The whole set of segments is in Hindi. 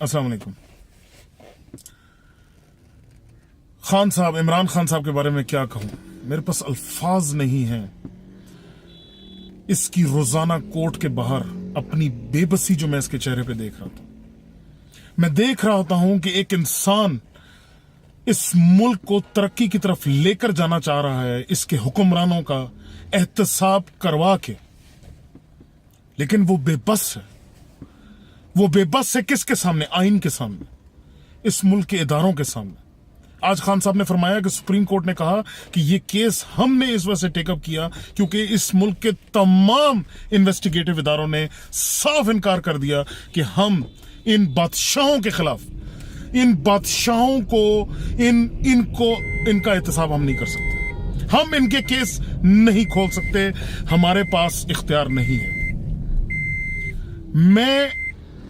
अस्सलाम वालेकुम। खान साहब, इमरान खान साहब के बारे में क्या कहूं, मेरे पास अल्फाज नहीं हैं। इसकी रोजाना कोर्ट के बाहर अपनी बेबसी जो मैं इसके चेहरे पे देख रहा था, मैं देख रहा होता हूं कि एक इंसान इस मुल्क को तरक्की की तरफ लेकर जाना चाह रहा है इसके हुक्मरानों का एहतसाब करवा के, लेकिन वो बेबस है। वो बेबस है किसके सामने? आइन के सामने, इस मुल्क के इदारों के सामने। आज खान साहब ने फरमाया कि सुप्रीम कोर्ट ने कहा कि ये केस हमने इस वजह से टेकअप किया क्योंकि इस मुल्क के तमाम इन्वेस्टिगेटिव इदारों ने साफ इनकार कर दिया कि हम इन बादशाहों के खिलाफ, इन बादशाहों को, इनका एहतसाब हम नहीं कर सकते, हम इनके केस नहीं खोल सकते, हमारे पास इख्तियार नहीं है।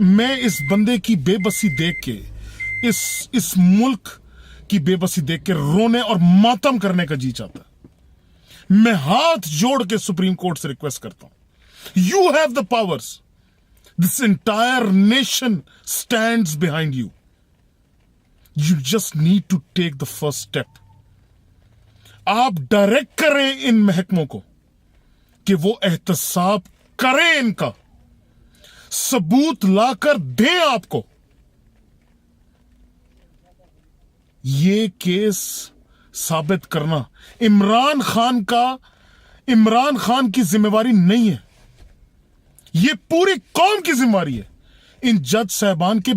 मैं इस बंदे की बेबसी देख के, इस मुल्क की बेबसी देख के रोने और मातम करने का जी चाहता है। मैं हाथ जोड़ के सुप्रीम कोर्ट से रिक्वेस्ट करता हूं, you have the powers, this entire nation stands behind you, you just need to take the first step. आप डायरेक्ट करें इन महकमों को कि वो एहतसाब करें, इनका सबूत लाकर दें आपको। ये केस साबित करना इमरान खान की जिम्मेवारी नहीं है, ये पूरी कौम की जिम्मेवारी है। इन जज साहबान के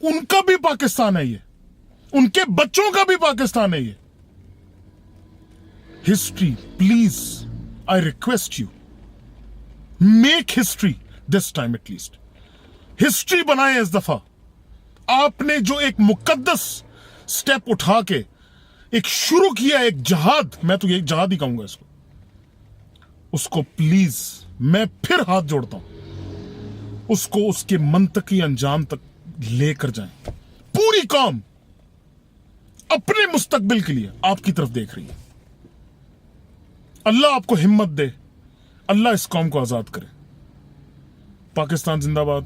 उनका भी पाकिस्तान है, ये उनके बच्चों का भी पाकिस्तान है ये। History, please I request you, make history this time, at least history बनाए इस दफा। आपने जो एक मुकद्दस स्टेप उठा के एक शुरू किया, एक जहाद, मैं तो ये जहाद ही कहूंगा इसको, उसको प्लीज मैं फिर हाथ जोड़ता हूं, उसको उसके मंतकी अंजाम तक लेकर जाएं। पूरी कौम अपने मुस्तकबिल के लिए आपकी तरफ देख रही है। अल्लाह आपको हिम्मत दे, अल्लाह इस कौम को आजाद करे। पाकिस्तान जिंदाबाद,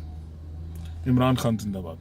इमरान खान जिंदाबाद।